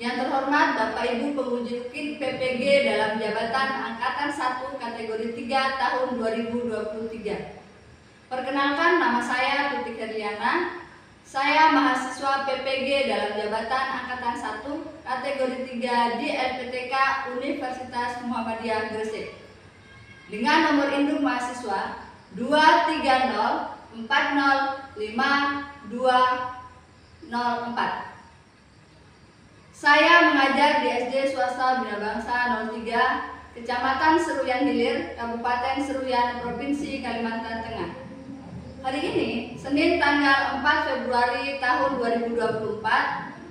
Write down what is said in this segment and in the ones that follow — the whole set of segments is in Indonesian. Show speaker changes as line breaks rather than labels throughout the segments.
Yang terhormat Bapak Ibu penguji UKID PPG dalam jabatan Angkatan 1 kategori 3 tahun 2023. Perkenalkan, nama saya Tutik Herliana. Saya mahasiswa PPG dalam jabatan Angkatan 1 kategori 3 di LPTK Universitas Muhammadiyah Gresik. Dengan nomor induk mahasiswa 230405204. Saya mengajar di SD Swasta Bina Bangsa 03, Kecamatan Seruyan Hilir, Kabupaten Seruyan, Provinsi Kalimantan Tengah. Hari ini, Senin tanggal 4 Februari tahun 2024,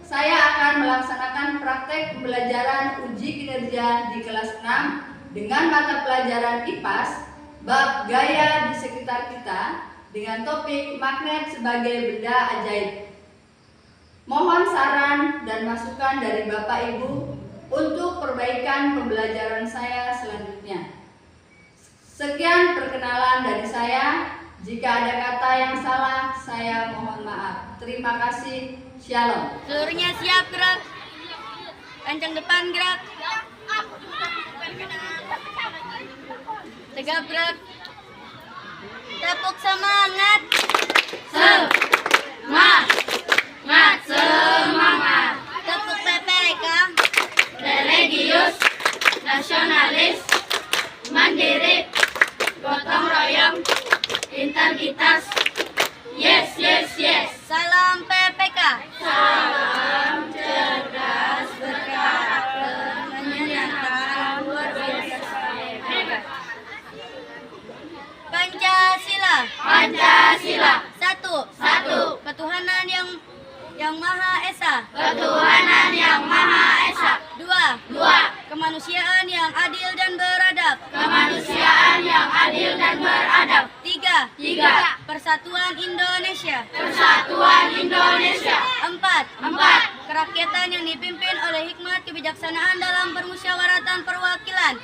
saya akan melaksanakan praktek pembelajaran uji kinerja di kelas 6 dengan mata pelajaran IPAS, bab gaya di sekitar kita, dengan topik magnet sebagai benda ajaib. Mohon saran dan masukan dari Bapak Ibu untuk perbaikan pembelajaran saya selanjutnya. Sekian perkenalan dari saya. Jika ada kata yang salah, saya mohon maaf. Terima kasih. Shalom.
Seluruhnya siap, gerak. Kencang depan, gerak. Tegap, gerak. Tepuk semangat. Semangat. Tepuk PPK. Religius, nasionalis, mandiri, gotong royong, integritas. Yes. Salam PPK. Salam cerdas berkarakter, menyatakan luar biasa hebat. Pancasila. Satu. Ketuhanan yang Maha Esa. Dua. Kemanusiaan yang adil dan beradab. Tiga. Persatuan Indonesia. Empat. Kerakyatan yang dipimpin oleh hikmat kebijaksanaan dalam permusyawaratan perwakilan.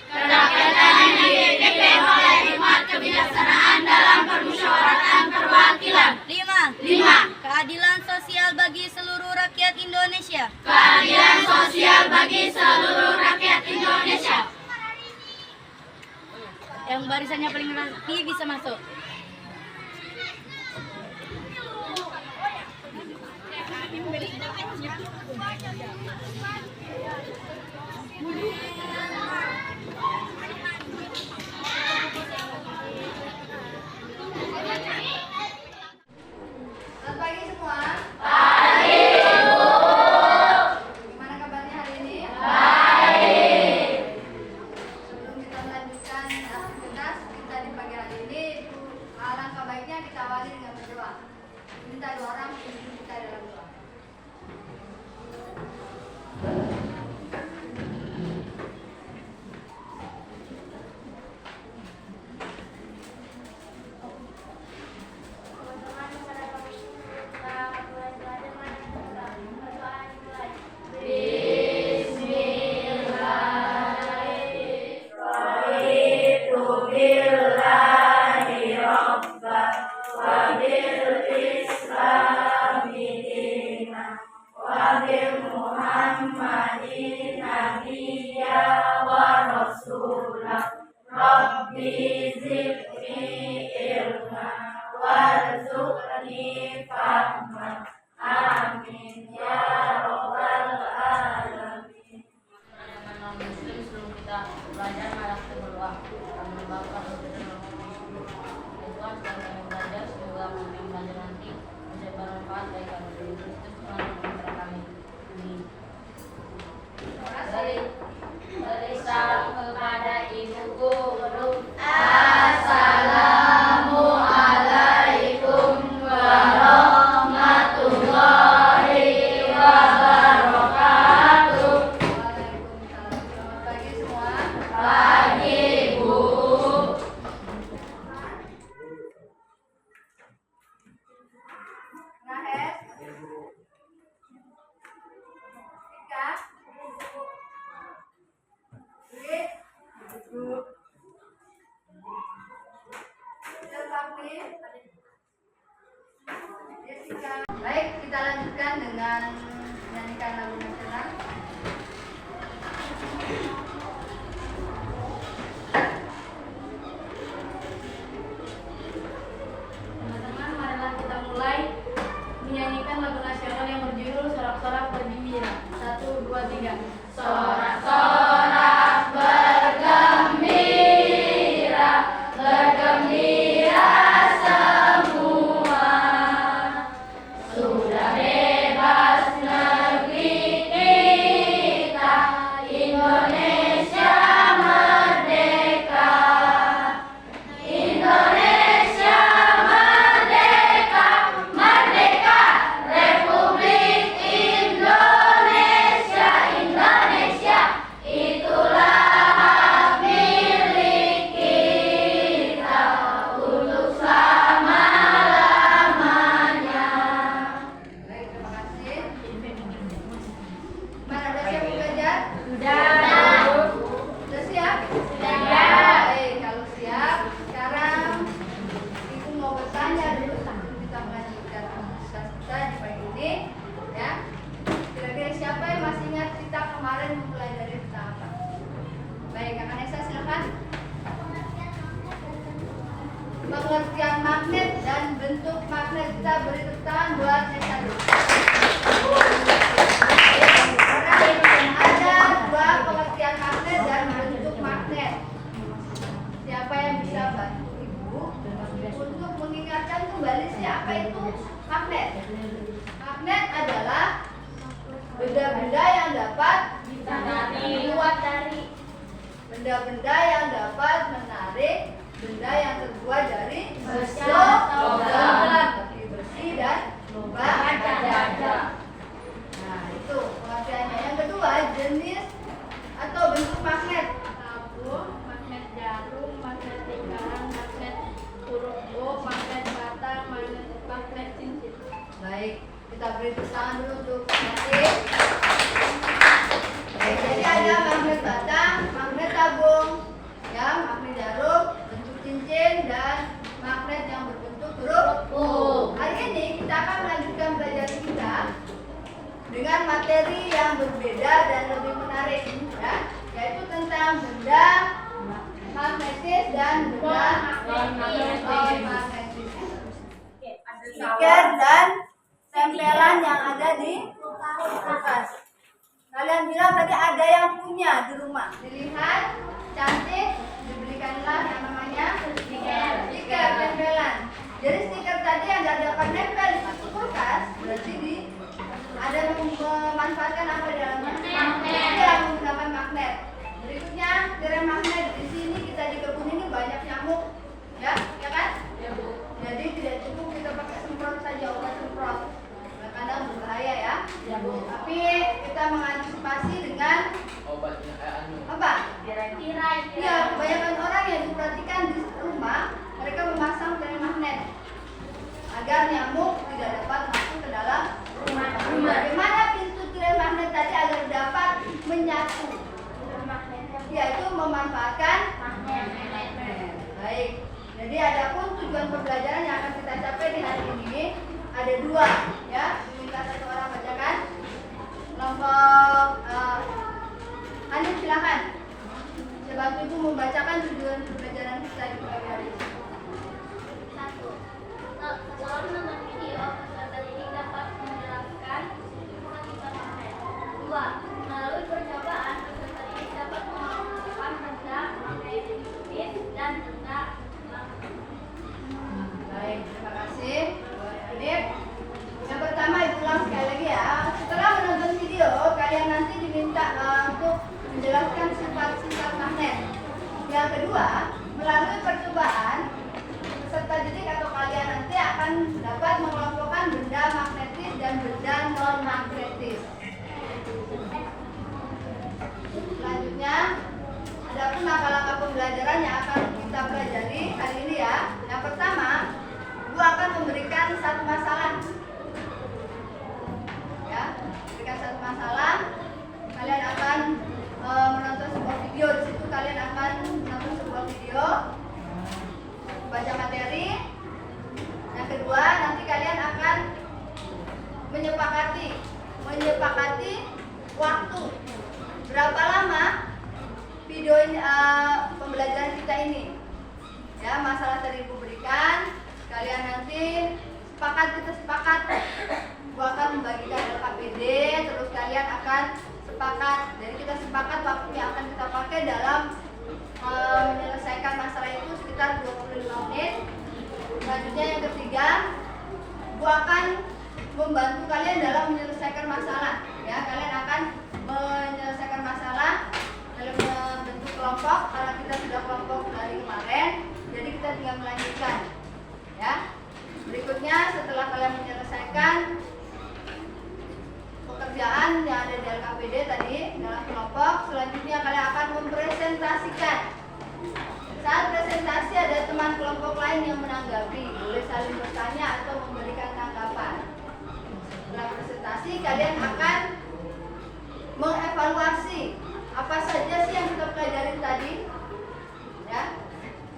Lima. Keadilan sosial bagi seluruh rakyat Indonesia. Yang barisannya paling rapi bisa masuk.
Selamat pagi semua. Gimana kabarnya hari ini? Sebelum kita melanjutkan aktivitas kita di pagi hari ini, alangkah baiknya kita awali dengan berdoa. Minta doa orang untuk kita dalam doa.
Dari salam kepada ibu guru.
Baik, kita lanjutkan dengan menyanyikan lagu nasional. Kita beri tepuk tangan buat Nesa dulu. Ada dua pengertian magnet dan bentuk magnet. Siapa yang bisa bantu Ibu untuk mengingatkan kembali siapa itu magnet? Magnet adalah benda-benda yang dapat
dibuat dari
benda-benda yang dapat menarik benda yang terbuat dari
besi,
logam, besi dan logam
kaca.
Nah, itu pengertiannya. Yang kedua, jenis atau bentuk magnet.
Tabung, magnet jarum, magnet lingkaran, magnet huruf O, magnet bata, magnet cincin.
Baik, kita beri tepuk tangan dulu untuk magnet. Baik, jadi ada magnet bata, magnet tabung, ya, magnet jarum, bentuk cincin, dan magnet yang berbentuk huruf O. Hari ini kita akan melanjutkan belajar kita dengan materi yang berbeda dan lebih menarik, ya, yaitu tentang benda magnetis dan benda non-magnetis. Stiker dan tempelan yang ada di kulkas. Kalian bilang tadi ada yang punya di rumah. Dilihat cantik, dibelikanlah yang namanya stiker tempelan. Jadi stiker tadi yang tidak dapat nempel di kulkas berarti ada memanfaatkan apa di dalamnya? Magnet. Menggunakan magnet. Berikutnya tirai magnet. Di sini kita di kebun ini banyak nyamuk, ya kan? Ya, Bu. Jadi tidak cukup kita pakai semprot saja, obat semprot. Kadang berbahaya ya. Ya, Bu. Tapi kita mengantisipasi dengan
obatnya
apa?
Tirai.
Ya, kebanyakan orang yang diperhatikan di rumah, mereka memasang tirai magnet agar nyamuk tidak dapat masuk ke dalam rumah. Bagaimana pintu tirai magnet tadi agar dapat menyatu? Yaitu memanfaatkan magnet. Baik. Jadi adapun tujuan pembelajaran yang akan kita capai di hari ini ada dua, ya. Minta satu orang bacakan. Kelompok Hanif silakan. Saya bantu Ibu membacakan tujuan pembelajaran kita di pagi hari ini.
1. Setelah menonton video, peserta didik dapat menjelaskan akibat magnet. 2. Melalui percobaan, peserta didik dapat menentukan benda magnetis dan benda magnetis.
Baik, terima kasih. Hanif. Yang pertama Ibu ulang sekali lagi ya. Setelah menonton video, kalian nanti diminta untuk menjelaskan sifat-sifat magnet. Yang kedua, melalui percobaan, peserta didik atau kalian nanti akan dapat mengelompokkan benda magnetis dan benda non-magnetis. Selanjutnya, adapun langkah-langkah pembelajaran yang akan kita pelajari hari ini ya. Yang pertama, Ibu akan memberikan satu masalah. Ya, berikan satu masalah. Kalian akan menonton sebuah video. Di situ kalian akan menonton sebuah video, baca materi. Yang kedua, nanti kalian akan menyepakati waktu berapa lama video ini, pembelajaran kita ini. Ya, masalah tadi Ibu berikan. Kalian nanti kita sepakat. Ibu akan membagikan LKPD, terus kalian akan sepakat. Jadi kita sepakat waktu yang akan kita pakai dalam menyelesaikan masalah itu sekitar 25 menit. Selanjutnya yang ketiga, Ibu akan membantu kalian dalam menyelesaikan masalah. Ya, kalian akan menyelesaikan masalah dalam bentuk kelompok. Karena kita sudah kelompok dari kemarin, jadi kita tinggal melanjutkan. Ya. Berikutnya setelah kalian menyelesaikan pekerjaan yang ada di LKPD tadi dalam kelompok, selanjutnya kalian akan mempresentasikan. Saat presentasi ada teman kelompok lain yang menanggapi, boleh saling bertanya atau memberikan tanggapan. Setelah presentasi kalian akan mengevaluasi apa saja sih yang kita pelajari tadi. Ya.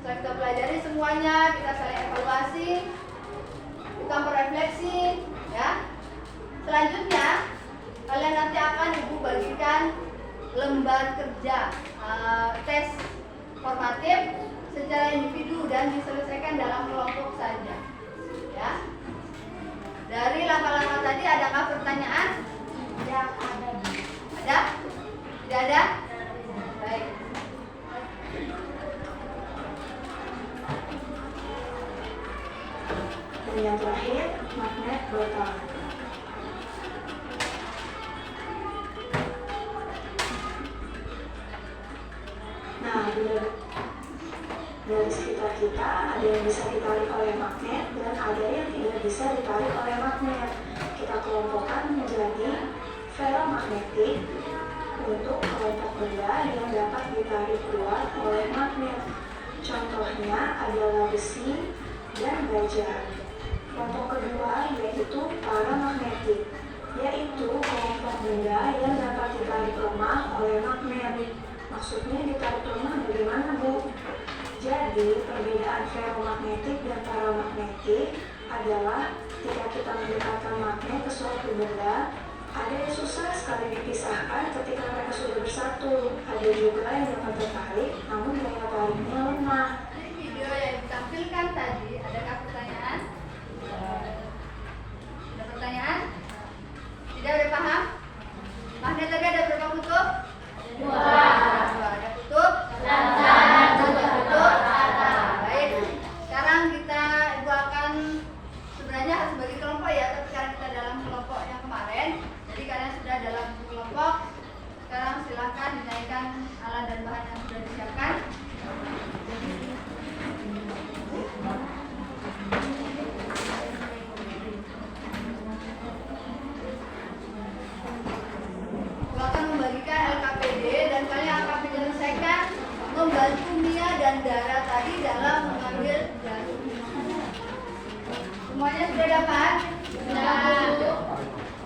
Setelah kita pelajari semuanya, kita saling evaluasi, kita merefleksi, ya. Selanjutnya kalian nanti akan Ibu bagikan lembar kerja tes formatif secara individu dan diselesaikan dalam kelompok saja, ya.
botol. Nah, dari sekitar kita ada yang bisa ditarik oleh magnet dan ada yang tidak bisa ditarik oleh magnet. Kita kelompokkan menjadi ferromagnetik untuk kelompok benda yang dapat ditarik keluar oleh magnet. Contohnya adalah besi dan baja. Kelompok kedua yaitu paramagnetik, yaitu kelompok benda yang dapat ditarik lemah oleh magnet. Maksudnya ditarik lemah bagaimana, Bu? Jadi, perbedaan ferromagnetik dan paramagnetik adalah ketika kita mendekatkan magnet ke suatu benda, ada yang susah sekali dipisahkan ketika mereka sudah bersatu. Ada juga yang dapat tertarik, namun daya tariknya lemah.
Di video yang ditampilkan tadi, adakah pertanyaan? Ada pertanyaan? Tidak ada paham? Magnet tadi ada berapa kutub? Dua. Ada kutub? Satu kutub? Baik. Sekarang Ibu akan sebenarnya harus bagi kelompok ya, tapi sekarang kita dalam kelompok yang kemarin. Jadi kalian sudah dalam kelompok. Sekarang silakan dinaikkan alat dan bahan yang sudah disiapkan. Aku akan membagikan LKPD dan kalian akan menyelesaikan membantu Mia dan Dara tadi dalam mengambil jarum. Semuanya sudah dapat? Sudah.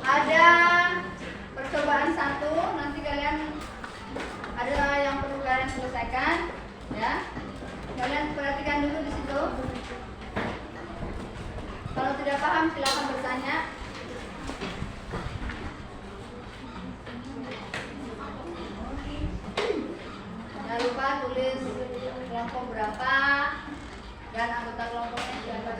Ada percobaan satu, nanti kalian ada yang perlu kalian selesaikan, ya. Kalian perhatikan dulu di situ. Kalau tidak paham silakan bertanya. Jangan lupa tulis kelompok berapa dan anggota kelompoknya siapa.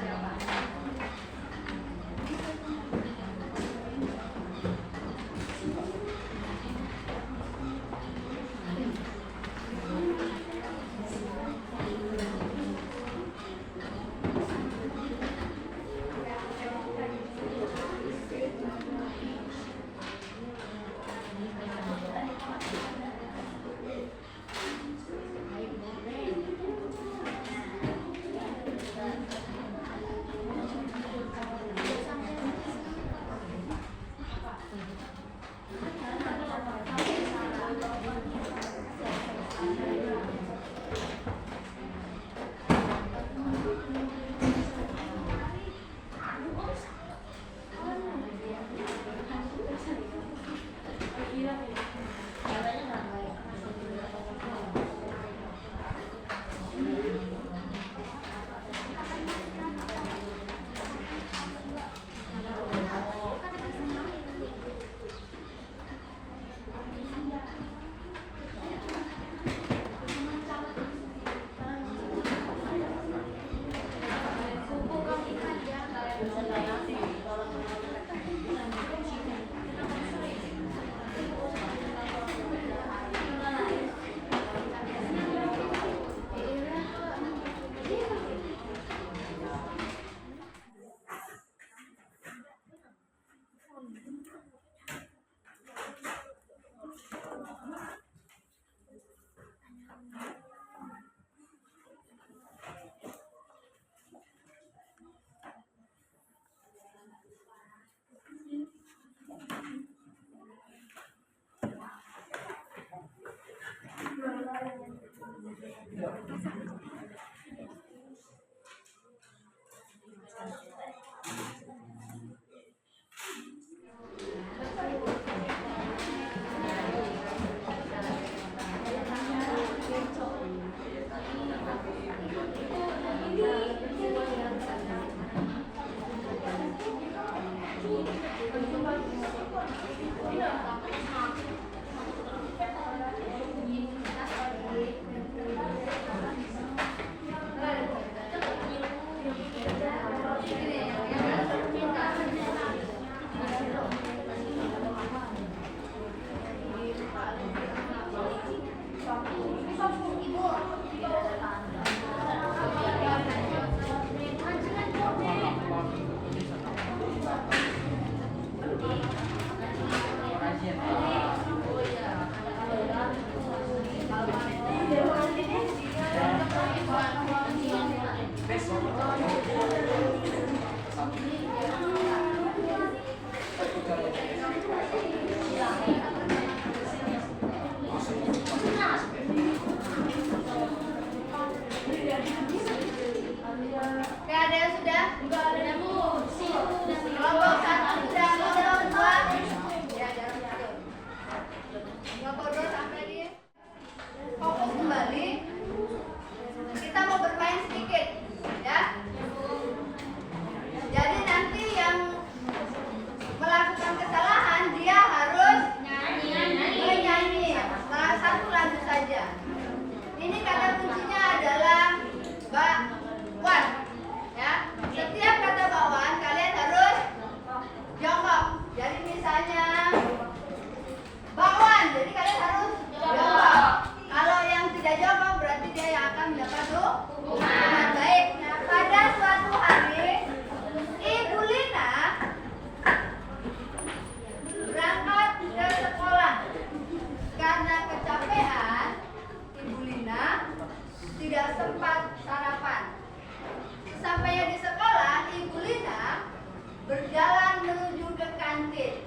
berjalan menuju ke kantin.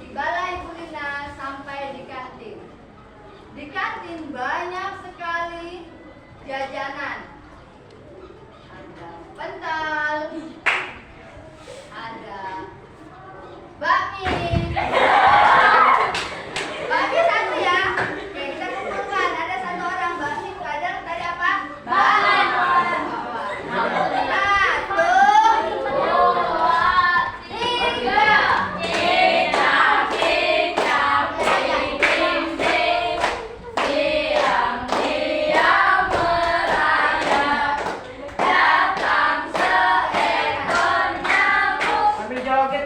Di balai kulina sampai di kantin. Di kantin banyak sekali jajanan. Ada pental, ada bakmi. Bakmi satu ya. Oke, kita kumpulkan. Ada satu orang bakmi. Kadang tadi apa? Bahan. Satu, dua, tiga.
Sambil joget.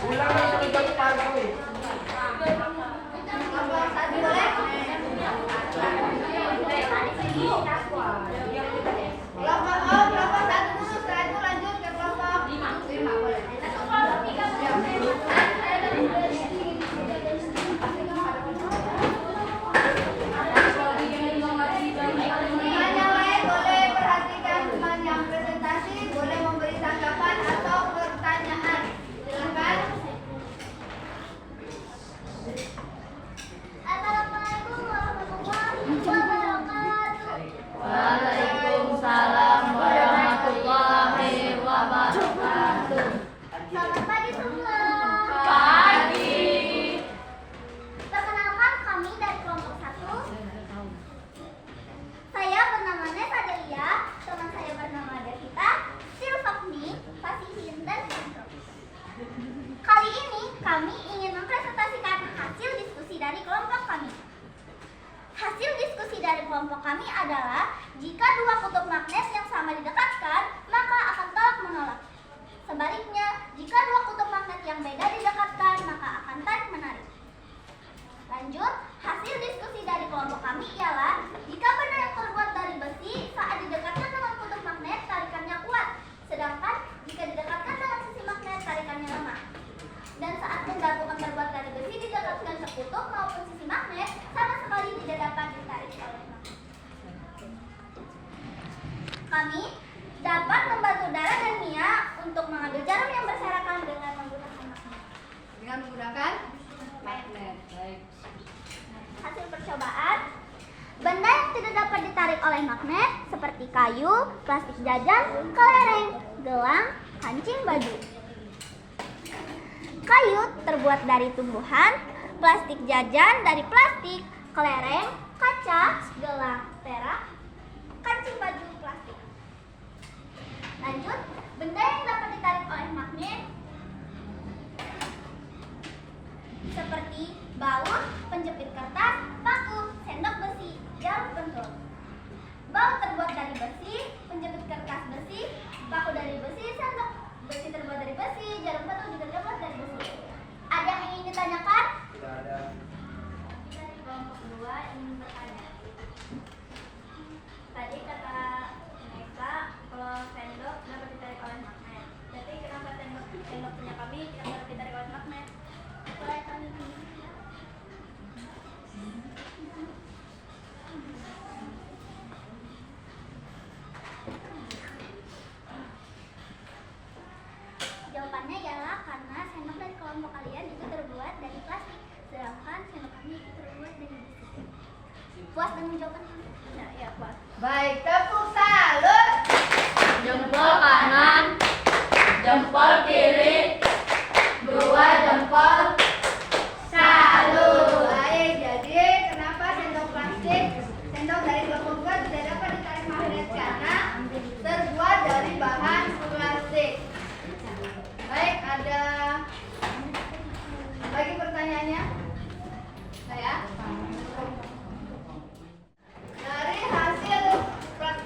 Ulang sambil joget pagi.
Kelompok satu boleh? Kelompok satu dulu, setelah itu lanjut ke kelompok 5 boleh. Teman yang lain boleh perhatikan teman yang presentasi, boleh memberi tanggapan atau pertanyaan. Silakan.
Assalamualaikum warahmatullahi wabarakatuh.
Waalaikumsalam warahmatullahi wabarakatuh.
Selamat pagi semua.
Pagi.
Perkenalkan kami dari kelompok 1. Saya bernama Nesa Delia, teman saya bernama Devita, Silvakni, Fasihin, dan Hendro. Kali ini kami ingin mempresentasikan hasil diskusi dari kelompok kami. Hasil diskusi dari kelompok kami adalah jika dua kutub magnet yang sama didekatkan, maka akan tolak menolak. Sebaliknya, jika dua kutub magnet yang beda didekatkan, maka akan tarik menarik. Lanjut, hasil diskusi dari kelompok kami ialah jika benda yang terbuat dari besi saat didekatkan dengan kutub magnet tarikannya kuat, sedangkan jika didekatkan dengan sisi magnet tarikannya lemah. Dan saat benda bukan terbuat dari besi didekatkan ke kutub maupun sisi magnet, sama sekali tidak dapat ditarik oleh magnet. Kami dapat membantu Dara dan Mia untuk mengambil jarum yang berserakan dengan menggunakan magnet.
Dengan menggunakan magnet. Baik.
Hasil percobaan, benda yang tidak dapat ditarik oleh magnet seperti kayu, plastik jajan, kelereng, gelang, kancing baju. Kayu terbuat dari tumbuhan, plastik jajan dari plastik, kelereng, kaca, gelang, perak, kancing baju plastik. Lanjut, benda yang dapat ditarik oleh magnet seperti baut, penjepit kertas, paku, sendok besi, jarum pentul. Baut terbuat dari besi, penjepit kertas besi, paku dari besi, sendok besi terbuat dari besi, jarum pentul juga terbuat dari besi. Ada yang ingin ditanyakan?
Tidak ada.
Kita di kelompok 2 ingin bertanya. Tadi kata Nesa kalau sendok dapat ditarik oleh magnet. Jadi kenapa sendok punya kami tidak dapat ditarik oleh magnet? Boleh kami Jawabannya ialah karena sendok dari kelompok kalian itu terbuat dari plastik, sedangkan sendok kami itu terbuat dari besi. Puas dengan jawaban kami? Ya, puas.
Baik, tepuk salut.
Jempol kanan, jempol kiri, dua jempol.
Salut. Baik, jadi kenapa sendok plastik, sendok dari kelompok 2 tidak dapat ditarik magnet karena terbuat dari bahan plastik. Baik, ada lagi pertanyaannya? Saya? Dari hasil praktek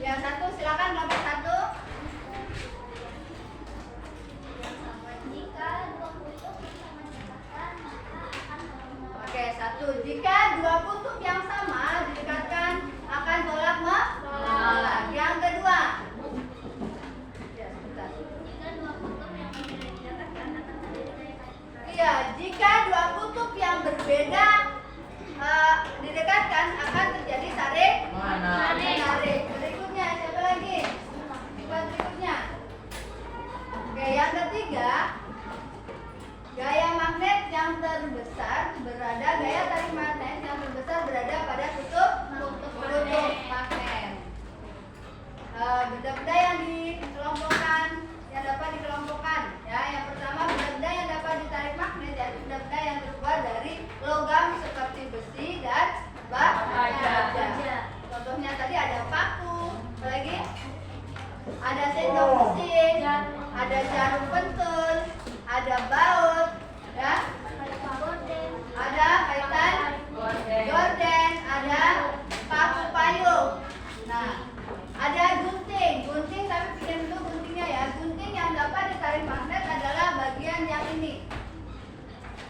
Yang satu silakan kelompok satu.
Jika dua kutub sama didekatkan, maka akan tolak
Oke, satu. Jika dua kutub yang sama didekatkan akan tolak menolak. Yang kedua. Ya, sebentar.
Jika dua kutub yang berbeda didekatkan akan terjadi kaitan.
Iya, jika dua kutub yang berbeda didekatkan akan terjadi tarik menarik. Berikutnya siapa lagi? Sifat berikutnya. Oke, yang ketiga, gaya magnet yang terbesar berada gaya tarik magnet yang terbesar berada pada kutub magnet. Benda-benda yang dikelompokkan, yang dapat dikelompokkan, ya. Yang pertama, benda-benda yang dapat ditarik magnet yaitu benda-benda yang terbuat dari logam seperti besi dan baja. Contohnya tadi ada paku, apalagi ada sendok mesin, ada jarum pentul, ada baut, ya, ada kaitan gorden, ada paku payung. Nah, ada gunting tapi pilih dulu guntingnya ya. Gunting yang dapat ditarik magnet adalah bagian yang ini,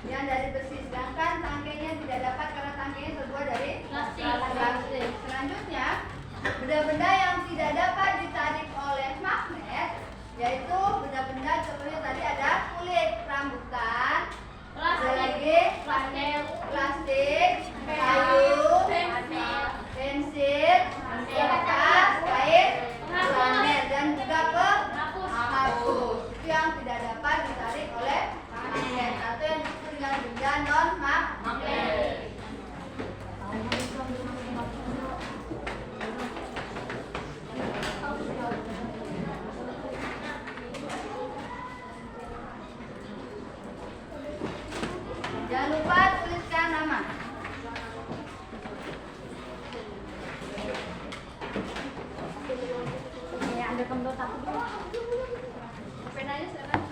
yang dari besi, sedangkan tangkainya tidak dapat karena tangkainya terbuat dari plastik. Selanjutnya, benda-benda yang tidak dapat ditarik oleh magnet yaitu benda-benda contohnya tadi ada kulit rambutan, ada lagi plastik, kayu, pensil, kertas, kain, planet, dan juga penghapus. Itu yang tidak dapat ditarik oleh magnet atau yang disebut dengan benda non magnet. Jangan lupa tuliskan nama. Penanya silakan.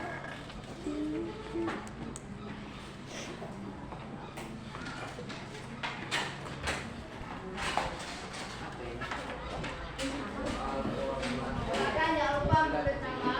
Silakan, jangan lupa menulis nama.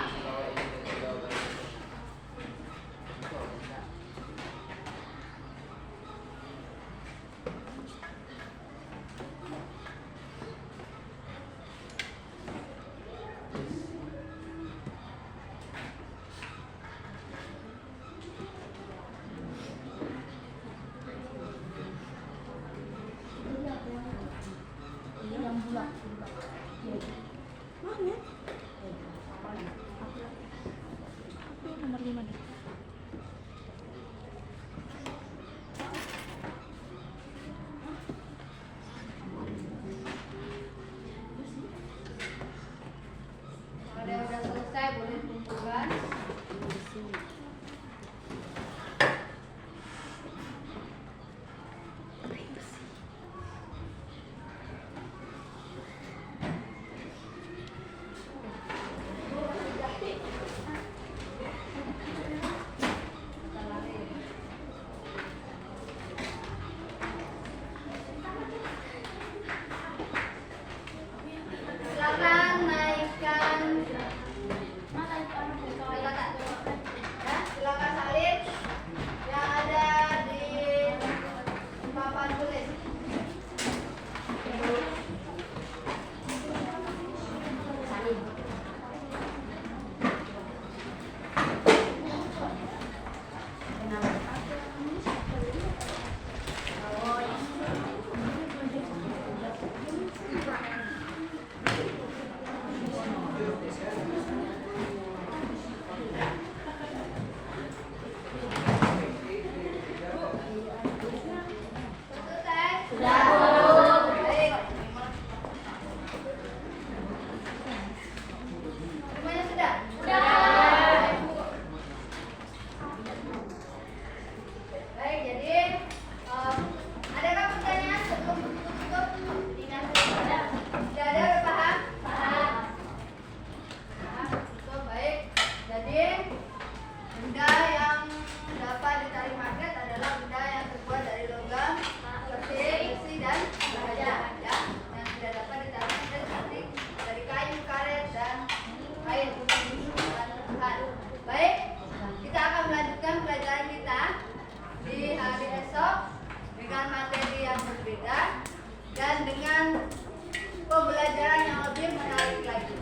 pembelajaran yang lebih menarik lagi.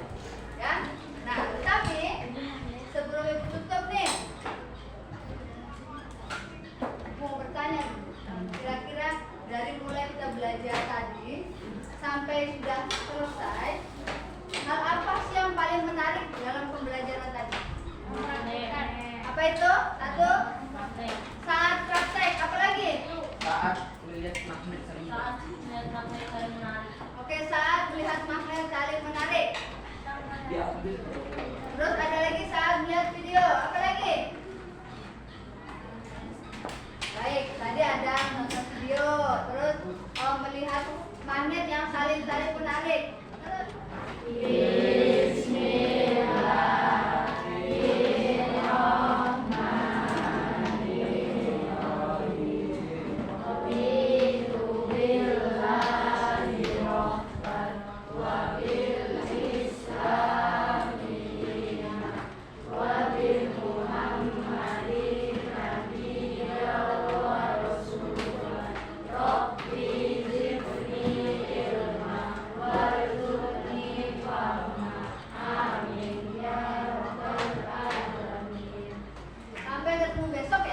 Ya. Nah, tetapi sebelum Ibu tutup nih, mau bertanya dulu. Kira-kira dari mulai kita belajar tadi sampai sudah selesai, hal apa sih yang paling menarik dalam pembelajaran tadi? Apa itu? Satu, saat praktek. Apa lagi?
Saat melihat magnet saling
Oke, saat melihat magnet saling menarik.
diambil.
Terus ada lagi saat melihat video. Apa lagi? Baik, tadi ada nonton video. Terus melihat magnet yang saling menarik. Terus sampai ketemu besok